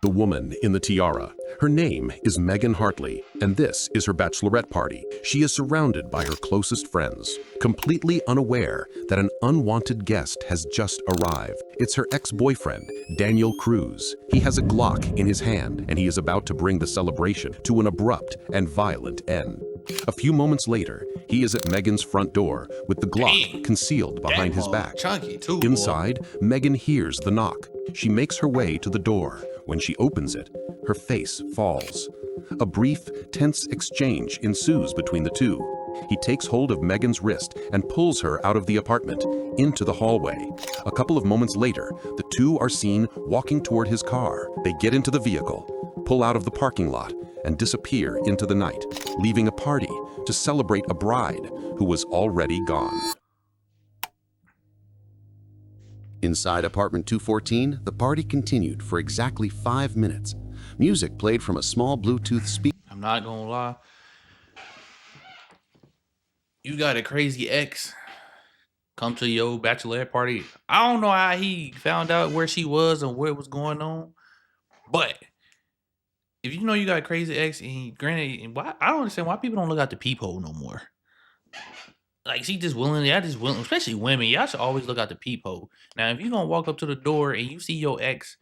The woman in the tiara. Her name is Megan Hartley, and this is her bachelorette party. She is surrounded by her closest friends, completely unaware that an unwanted guest has just arrived. It's her ex-boyfriend, Daniel Cruz. He has a Glock in his hand, and he is about to bring the celebration to an abrupt and violent end. A few moments later, he is at Megan's front door with the Glock concealed behind his back. Chunky too, Inside, Megan hears the knock. She makes her way to the door. When she opens it, her face falls. A brief, tense exchange ensues between the two. He takes hold of Megan's wrist and pulls her out of the apartment into the hallway. A couple of moments later, the two are seen walking toward his car. They get into the vehicle, pull out of the parking lot, and disappear into the night, leaving a party to celebrate a bride who was already gone. Inside apartment 214, the party continued for exactly 5 minutes. Music played from a small Bluetooth speaker. I'm not gonna lie. You got a crazy ex come to your bachelorette party. I don't know how he found out where she was and what was going on, but if you know you got a crazy ex, and granted, and why I don't understand why people don't look out the peephole no more. Like she just willing, y'all just willing, especially women. Y'all should always look out the peephole. Now, if you gonna walk up to the door and you see your ex,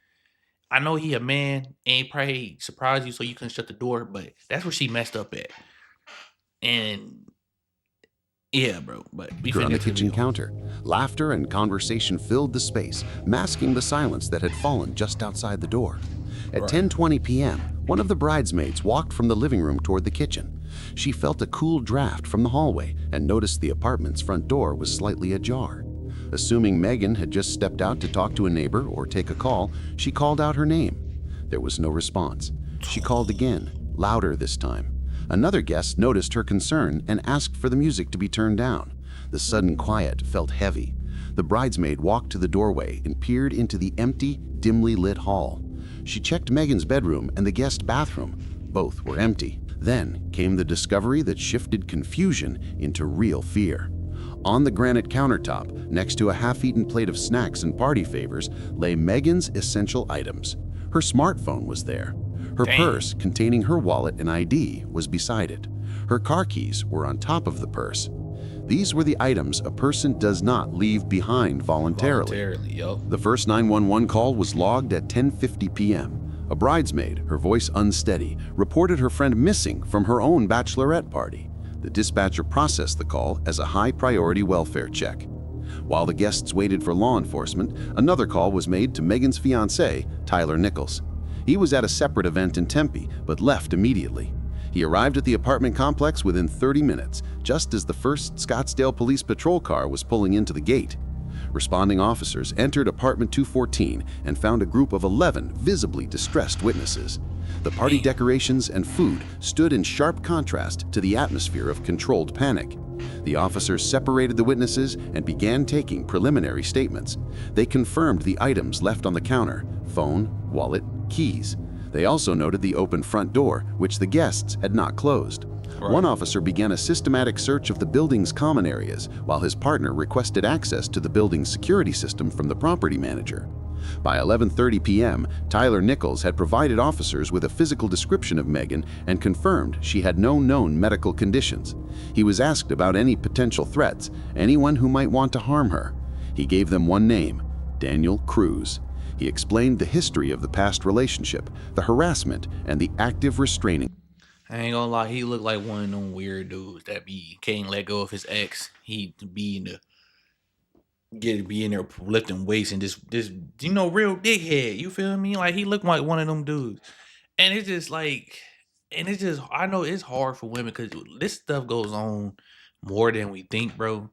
I know he a man and he probably surprised you so you couldn't shut the door, but that's where she messed up at. And yeah, bro. But we On the finna kitchen counter. Laughter and conversation filled the space, masking the silence that had fallen just outside the door. At 10:20 p.m., one of the bridesmaids walked from the living room toward the kitchen. She felt a cool draft from the hallway and noticed the apartment's front door was slightly ajar. Assuming Megan had just stepped out to talk to a neighbor or take a call, she called out her name. There was no response. She called again, louder this time. Another guest noticed her concern and asked for the music to be turned down. The sudden quiet felt heavy. The bridesmaid walked to the doorway and peered into the empty, dimly lit hall. She checked Megan's bedroom and the guest bathroom. Both were empty. Then came the discovery that shifted confusion into real fear. On the granite countertop, next to a half-eaten plate of snacks and party favors, lay Megan's essential items. Her smartphone was there. Her purse, containing her wallet and ID, was beside it. Her car keys were on top of the purse. These were the items a person does not leave behind voluntarily. The first 911 call was logged at 10:50 p.m. A bridesmaid, her voice unsteady, reported her friend missing from her own bachelorette party. The dispatcher processed the call as a high-priority welfare check. While the guests waited for law enforcement, another call was made to Megan's fiancé, Tyler Nichols. He was at a separate event in Tempe, but left immediately. He arrived at the apartment complex within 30 minutes, just as the first Scottsdale Police Patrol car was pulling into the gate. Responding officers entered apartment 214 and found a group of 11 visibly distressed witnesses. The party decorations and food stood in sharp contrast to the atmosphere of controlled panic. The officers separated the witnesses and began taking preliminary statements. They confirmed the items left on the counter: phone, wallet, keys. They also noted the open front door, which the guests had not closed. One officer began a systematic search of the building's common areas, while his partner requested access to the building's security system from the property manager. By 11:30 p.m., Tyler Nichols had provided officers with a physical description of Megan and confirmed she had no known medical conditions. He was asked about any potential threats, anyone who might want to harm her. He gave them one name: Daniel Cruz. He explained the history of the past relationship, the harassment, and the active restraining. I ain't gonna lie, he looked like one of them weird dudes that can't let go of his ex. He be in there lifting weights and this real dickhead. You feel me? Like he looked like one of them dudes. And it's just like, I know it's hard for women because this stuff goes on more than we think, bro.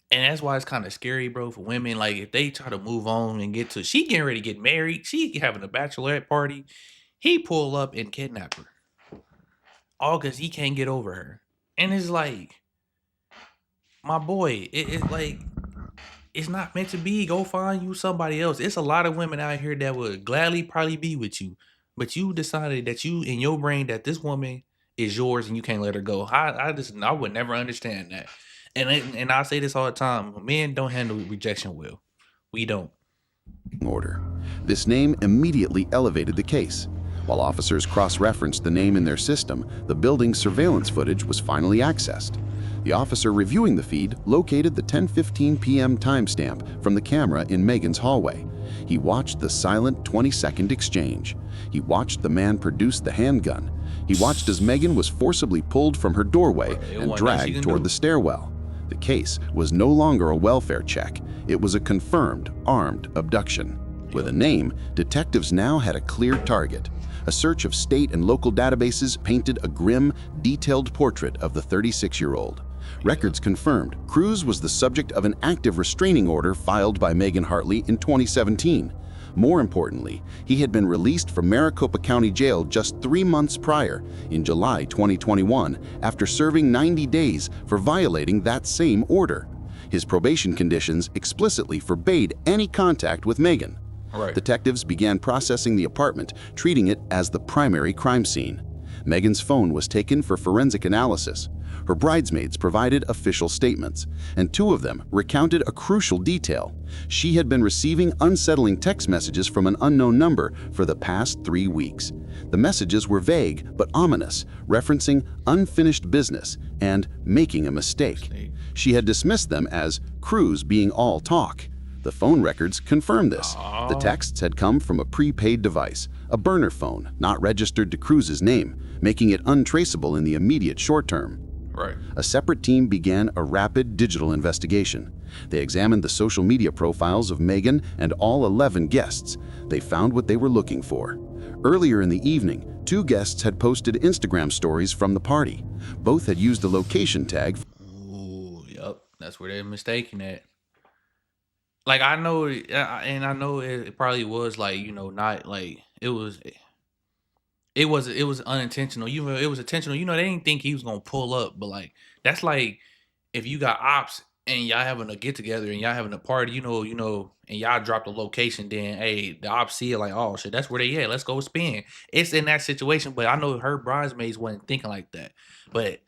And that's why it's kind of scary, bro, for women. Like if they try to move on and she getting ready to get married, she having a bachelorette party, he pull up and kidnap her. All because he can't get over her. And it's like, my boy, it's like, it's not meant to be. Go find you somebody else. It's a lot of women out here that would gladly probably be with you. But you decided that you, in your brain, that this woman is yours and you can't let her go. I would never understand that. And I say this all the time. Men don't handle rejection well. We don't. order. This name immediately elevated the case. While officers cross-referenced the name in their system, the building's surveillance footage was finally accessed. The officer reviewing the feed located the 10:15 p.m. timestamp from the camera in Megan's hallway. He watched the silent 20-second exchange. He watched the man produce the handgun. He watched as Megan was forcibly pulled from her doorway and dragged toward the stairwell. The case was no longer a welfare check. It was a confirmed, armed abduction. With a name, detectives now had a clear target. A search of state and local databases painted a grim, detailed portrait of the 36-year-old. Records confirmed Cruz was the subject of an active restraining order filed by Megan Hartley in 2017. More importantly, he had been released from Maricopa County Jail just 3 months prior, in July 2021, after serving 90 days for violating that same order. His probation conditions explicitly forbade any contact with Megan. Right. Detectives began processing the apartment, treating it as the primary crime scene. Megan's phone was taken for forensic analysis. Her bridesmaids provided official statements, and 2 of them recounted a crucial detail. She had been receiving unsettling text messages from an unknown number for the past 3 weeks. The messages were vague but ominous, referencing unfinished business and making a mistake. She had dismissed them as Cruz being all talk. The phone records confirmed this. The texts had come from a prepaid device, a burner phone not registered to Cruz's name, making it untraceable in the immediate short term. Right. A separate team began a rapid digital investigation. They examined the social media profiles of Megan and all 11 guests. They found what they were looking for. Earlier in the evening, 2 guests had posted Instagram stories from the party. Both had used the location tag. Ooh, yep. That's where they're mistaken at. Like, I know, and I know it probably was like, not like it was unintentional. It was intentional. They didn't think he was gonna pull up, but like that's like if you got ops and y'all having a get together and y'all having a party, and y'all drop the location, then hey, the ops see it like, oh shit, that's where they at. Let's go spin. It's in that situation, but I know her bridesmaids wasn't thinking like that. But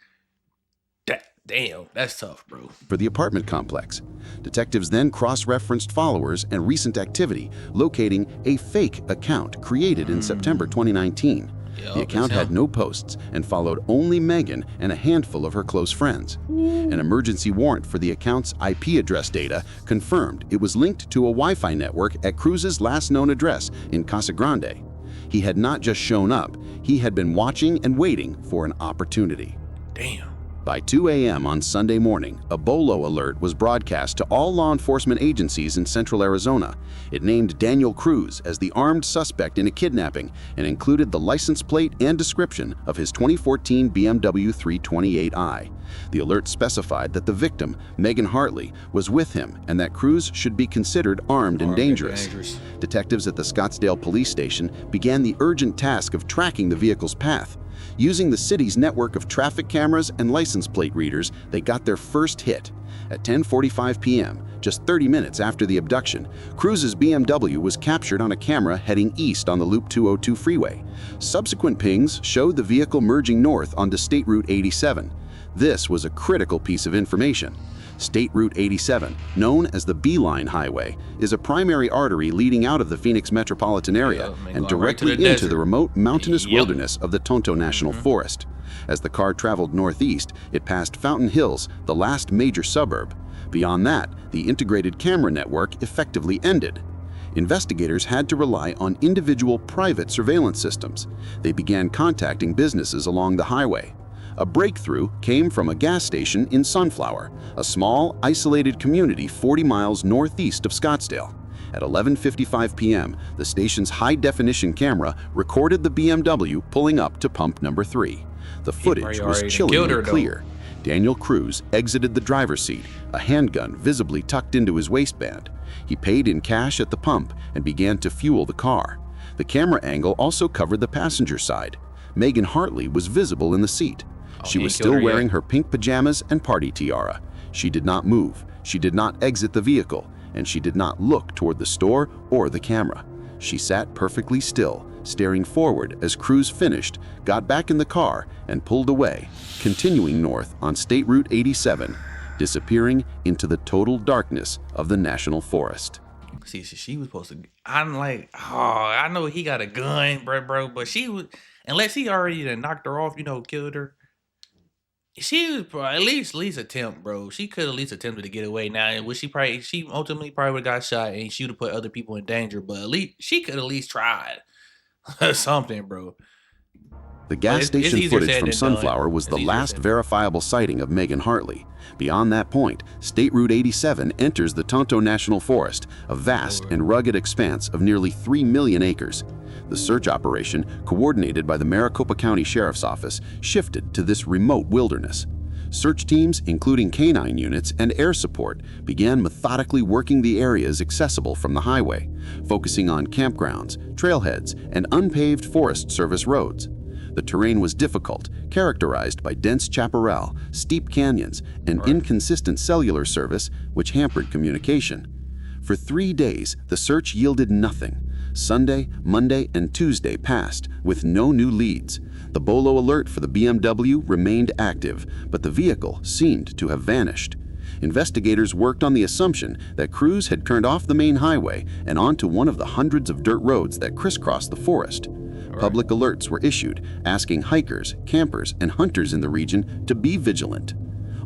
damn, that's tough, bro. For the apartment complex. Detectives then cross-referenced followers and recent activity, locating a fake account created in September 2019. The account had no posts and followed only Megan and a handful of her close friends. An emergency warrant for the account's IP address data confirmed it was linked to a Wi-Fi network at Cruz's last known address in Casa Grande. He had not just shown up, he had been watching and waiting for an opportunity. Damn. By 2 a.m. on Sunday morning, a BOLO alert was broadcast to all law enforcement agencies in central Arizona. It named Daniel Cruz as the armed suspect in a kidnapping and included the license plate and description of his 2014 BMW 328i. The alert specified that the victim, Megan Hartley, was with him and that Cruz should be considered armed and dangerous. Detectives at the Scottsdale police station began the urgent task of tracking the vehicle's path. Using the city's network of traffic cameras and license plate readers, they got their first hit. At 10:45 p.m., just 30 minutes after the abduction, Cruz's BMW was captured on a camera heading east on the Loop 202 freeway. Subsequent pings showed the vehicle merging north onto State Route 87. This was a critical piece of information. State Route 87, known as the Beeline Highway, is a primary artery leading out of the Phoenix metropolitan area and directly into the remote mountainous wilderness of the Tonto National Forest. As the car traveled northeast, it passed Fountain Hills, the last major suburb. Beyond that, the integrated camera network effectively ended. Investigators had to rely on individual private surveillance systems. They began contacting businesses along the highway. A breakthrough came from a gas station in Sunflower, a small, isolated community 40 miles northeast of Scottsdale. At 11:55 p.m., the station's high-definition camera recorded the BMW pulling up to pump number 3. The footage was chillingly clear. Daniel Cruz exited the driver's seat, a handgun visibly tucked into his waistband. He paid in cash at the pump and began to fuel the car. The camera angle also covered the passenger side. Megan Hartley was visible in the seat. She was still wearing her pink pajamas and party tiara. She did not move, she did not exit the vehicle, and she did not look toward the store or the camera. She sat perfectly still, staring forward as Cruz finished, got back in the car, and pulled away, continuing north on State Route 87, disappearing into the total darkness of the National Forest. See, she was supposed to. I'm like, oh, I know he got a gun, bro. But she was, unless he already done knocked her off, killed her. She was at least attempt, bro. She could at least attempted to get away. Now, was she ultimately probably would have got shot and she would have put other people in danger. But at least she could at least tried something, bro. The gas it's station easier footage said from than Sunflower done. was It's the easier last said. verifiable sighting of Megan Hartley. Beyond that point, State Route 87 enters the Tonto National Forest, a vast and rugged expanse of nearly 3 million acres. The search operation, coordinated by the Maricopa County Sheriff's Office, shifted to this remote wilderness. Search teams, including canine units and air support, began methodically working the areas accessible from the highway, focusing on campgrounds, trailheads, and unpaved Forest Service roads. The terrain was difficult, characterized by dense chaparral, steep canyons, and inconsistent cellular service, which hampered communication. For 3 days, the search yielded nothing. Sunday, Monday, and Tuesday passed, with no new leads. The Bolo alert for the BMW remained active, but the vehicle seemed to have vanished. Investigators worked on the assumption that Cruz had turned off the main highway and onto one of the hundreds of dirt roads that crisscross the forest. Public alerts were issued, asking hikers, campers, and hunters in the region to be vigilant.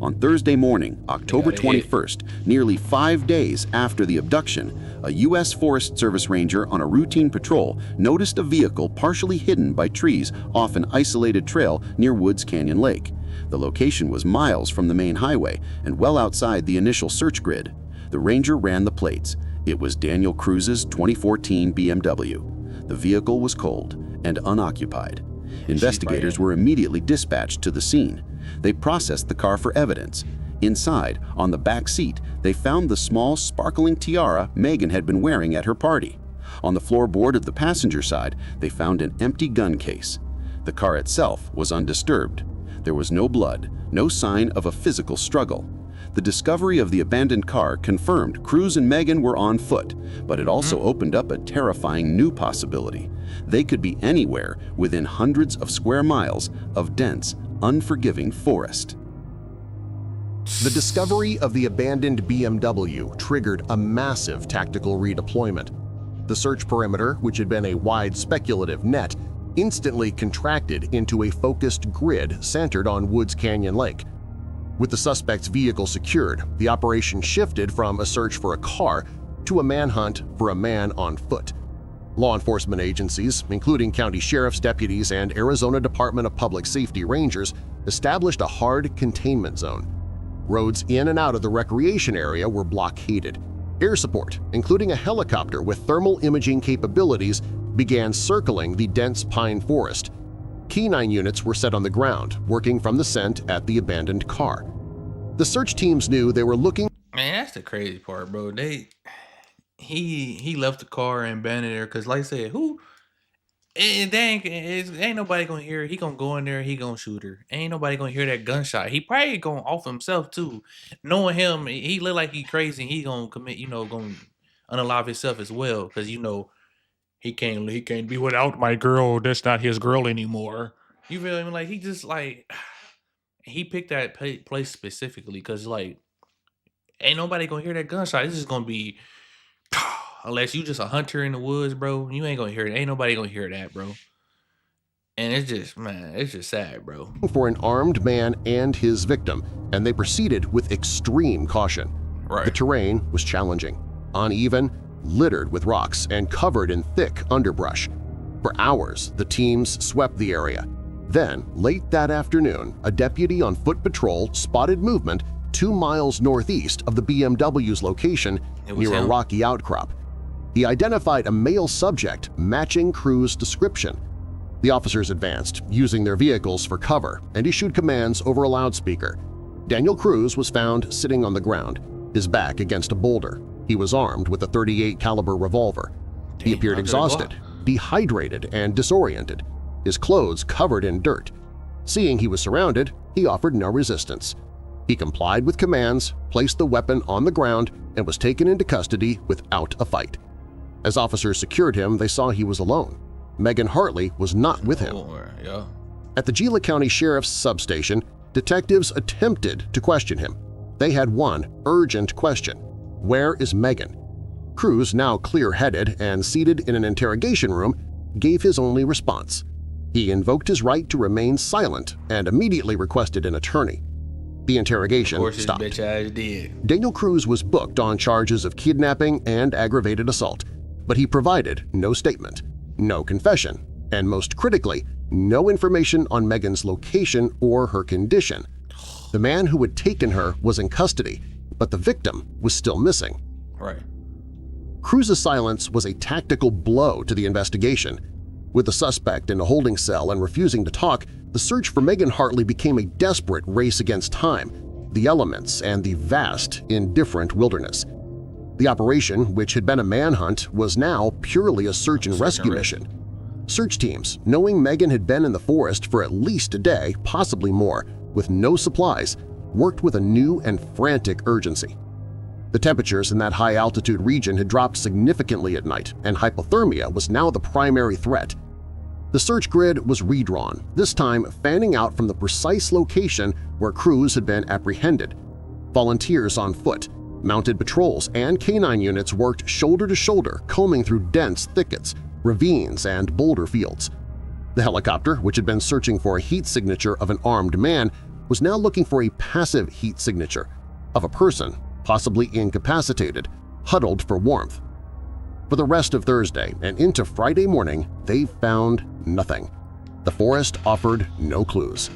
On Thursday morning, October 21st, nearly 5 days after the abduction, a U.S. Forest Service ranger on a routine patrol noticed a vehicle partially hidden by trees off an isolated trail near Woods Canyon Lake. The location was miles from the main highway and well outside the initial search grid. The ranger ran the plates. It was Daniel Cruz's 2014 BMW. The vehicle was cold and unoccupied. Investigators were immediately dispatched to the scene. They processed the car for evidence. Inside, on the back seat, they found the small, sparkling tiara Megan had been wearing at her party. On the floorboard of the passenger side, they found an empty gun case. The car itself was undisturbed. There was no blood, no sign of a physical struggle. The discovery of the abandoned car confirmed Cruz and Megan were on foot, but it also opened up a terrifying new possibility. They could be anywhere within hundreds of square miles of dense, unforgiving forest. The discovery of the abandoned BMW triggered a massive tactical redeployment. The search perimeter, which had been a wide speculative net, instantly contracted into a focused grid centered on Woods Canyon Lake. With the suspect's vehicle secured, the operation shifted from a search for a car to a manhunt for a man on foot. Law enforcement agencies, including county sheriff's deputies and Arizona Department of Public Safety rangers, established a hard containment zone. Roads in and out of the recreation area were blockaded. Air support, including a helicopter with thermal imaging capabilities, began circling the dense pine forest. Canine units were set on the ground, working from the scent at the abandoned car. The search teams knew they were looking. Man, that's the crazy part, bro. He left the car and abandoned her because, like I said, ain't nobody gonna hear. He gonna go in there, he gonna shoot her. Ain't nobody gonna hear that gunshot. He probably gonna off himself too. Knowing him, he look like he crazy. He gonna commit, gonna unalive himself as well because he can't be without my girl. That's not his girl anymore. You feel me? Like he just like he picked that place specifically because like ain't nobody gonna hear that gunshot. It's just gonna be unless you just a hunter in the woods, bro. You ain't gonna hear it. Ain't nobody gonna hear that, bro. And it's just sad, bro. For an armed man and his victim, and they proceeded with extreme caution. Right. The terrain was challenging, uneven, littered with rocks, and covered in thick underbrush. For hours, the teams swept the area. Then, late that afternoon, a deputy on foot patrol spotted movement 2 miles northeast of the BMW's location near a rocky outcrop. He identified a male subject matching Cruz's description. The officers advanced, using their vehicles for cover, and issued commands over a loudspeaker. Daniel Cruz was found sitting on the ground, his back against a boulder. He was armed with a .38 caliber revolver. He appeared exhausted, dehydrated, and disoriented, his clothes covered in dirt. Seeing he was surrounded, he offered no resistance. He complied with commands, placed the weapon on the ground, and was taken into custody without a fight. As officers secured him, they saw he was alone. Megan Hartley was not with him. At the Gila County Sheriff's substation, detectives attempted to question him. They had one urgent question: where is Megan? Cruz, now clear-headed and seated in an interrogation room, gave his only response. He invoked his right to remain silent and immediately requested an attorney. The interrogation stopped. Of course, his bitch ass did. Daniel Cruz was booked on charges of kidnapping and aggravated assault, but he provided no statement, no confession, and most critically, no information on Megan's location or her condition. The man who had taken her was in custody, but the victim was still missing. Right. Cruz's silence was a tactical blow to the investigation. With the suspect in a holding cell and refusing to talk, the search for Megan Hartley became a desperate race against time, the elements, and the vast, indifferent wilderness. The operation, which had been a manhunt, was now purely a search and rescue mission. Search teams, knowing Megan had been in the forest for at least a day, possibly more, with no supplies, worked with a new and frantic urgency. The temperatures in that high-altitude region had dropped significantly at night, and hypothermia was now the primary threat. The search grid was redrawn, this time fanning out from the precise location where Cruz had been apprehended. Volunteers on foot, mounted patrols, and canine units worked shoulder to shoulder, combing through dense thickets, ravines, and boulder fields. The helicopter, which had been searching for a heat signature of an armed man, was now looking for a passive heat signature of a person, possibly incapacitated, huddled for warmth. For the rest of Thursday and into Friday morning, they found nothing. The forest offered no clues.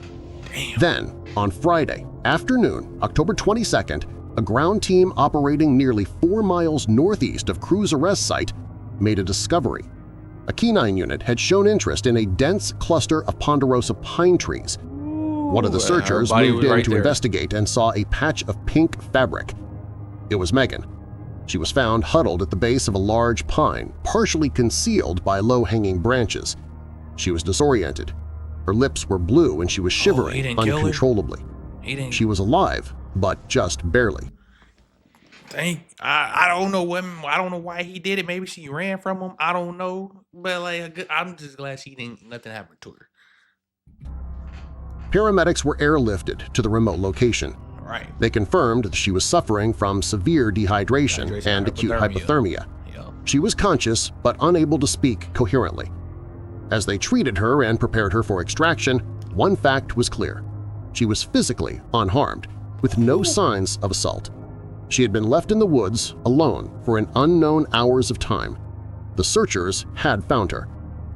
Damn. Then, on Friday afternoon, October 22nd, a ground team operating nearly 4 miles northeast of Cruz arrest site made a discovery. A canine unit had shown interest in a dense cluster of ponderosa pine trees. One of the searchers moved in to investigate and saw a patch of pink fabric. It was Megan. She was found huddled at the base of a large pine, partially concealed by low-hanging branches. She was disoriented. Her lips were blue and she was shivering uncontrollably. She was alive, but just barely. I don't know I don't know why he did it. Maybe she ran from him. I don't know. But like, I'm just glad nothing happened to her. Paramedics were airlifted to the remote location. Right. They confirmed that she was suffering from severe dehydration and acute hypothermia. Yeah. She was conscious but unable to speak coherently. As they treated her and prepared her for extraction, one fact was clear. She was physically unharmed, with no signs of assault. She had been left in the woods alone for an unknown hours of time. The searchers had found her,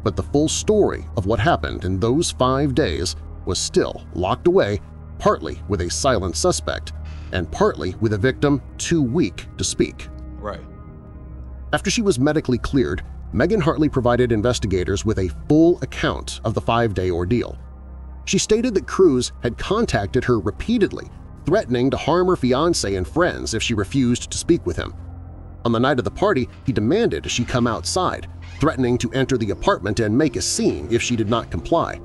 but the full story of what happened in those 5 days was still locked away, partly with a silent suspect and partly with a victim too weak to speak. Right. After she was medically cleared, Megan Hartley provided investigators with a full account of the 5-day ordeal. She stated that Cruz had contacted her repeatedly, threatening to harm her fiancé and friends if she refused to speak with him. On the night of the party, he demanded she come outside, threatening to enter the apartment and make a scene if she did not comply.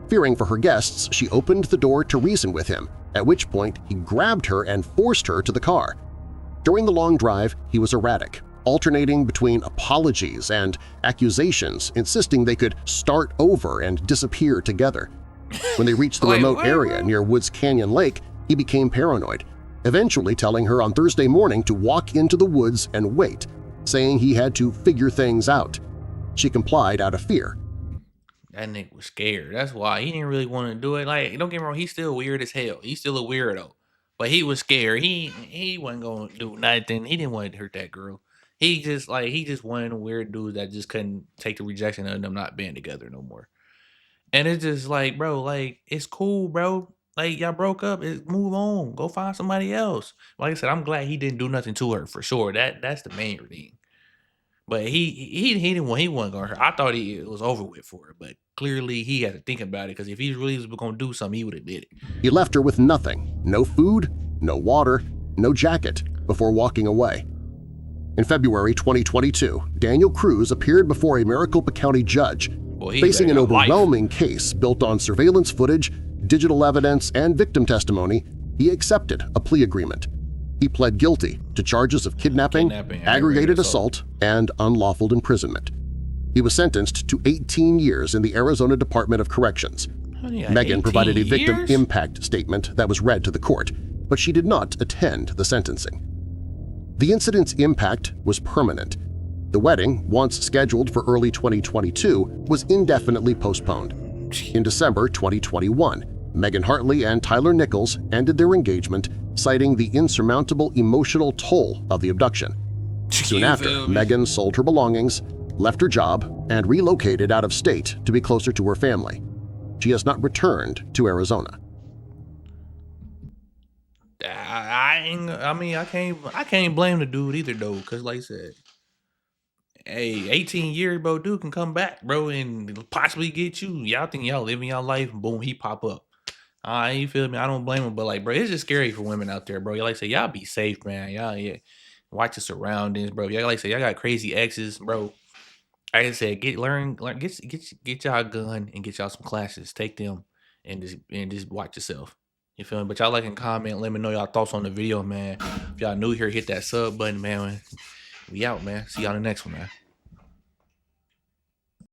Fearing for her guests, she opened the door to reason with him, at which point he grabbed her and forced her to the car. During the long drive, he was erratic, alternating between apologies and accusations, insisting they could start over and disappear together. When they reached the remote area near Woods Canyon Lake, he became paranoid, eventually telling her on Thursday morning to walk into the woods and wait, saying he had to figure things out. She complied out of fear. That nigga was scared. That's why he didn't really want to do it. Like, don't get me wrong, he's still weird as hell. He's still a weirdo. But he was scared. He wasn't gonna do nothing. He didn't want to hurt that girl. He just one of the weird dudes that just couldn't take the rejection of them not being together no more. And it's just like, bro, like, it's cool, bro. Like, y'all broke up. Move on. Go find somebody else. Like I said, I'm glad he didn't do nothing to her for sure. That's the main thing. But he wasn't gonna hurt. I thought it was over with for her, but clearly he had to think about it, because if he really was gonna do something, he would have did it. He left her with nothing, no food, no water, no jacket, before walking away. In February 2022, Daniel Cruz appeared before a Maricopa County judge, facing an overwhelming case built on surveillance footage, digital evidence, and victim testimony. He accepted a plea agreement. He pled guilty to charges of kidnapping, aggravated assault, and unlawful imprisonment. He was sentenced to 18 years in the Arizona Department of Corrections. Megan provided a victim impact statement that was read to the court, but she did not attend the sentencing. The incident's impact was permanent. The wedding, once scheduled for early 2022, was indefinitely postponed. In December 2021, Meghan Hartley and Tyler Nichols ended their engagement, citing the insurmountable emotional toll of the abduction. Soon You after, feel me? Meghan sold her belongings, left her job, and relocated out of state to be closer to her family. She has not returned to Arizona. I can't blame the dude either though, cause like I said, hey, 18 years, bro, dude can come back, bro, and possibly get you. Y'all think y'all living y'all life, boom, he pop up. You feel me? I don't blame him, but like, bro, it's just scary for women out there, bro. Like I say, y'all be safe, man. Y'all, yeah, watch your surroundings, bro. Y'all like I say, y'all got crazy exes, bro. Like I said, get y'all a gun and get y'all some classes. Take them and just watch yourself. You feel me? But y'all like and comment, let me know y'all thoughts on the video, man. If y'all new here, hit that sub button, man. We out, man. See y'all in the next one, man.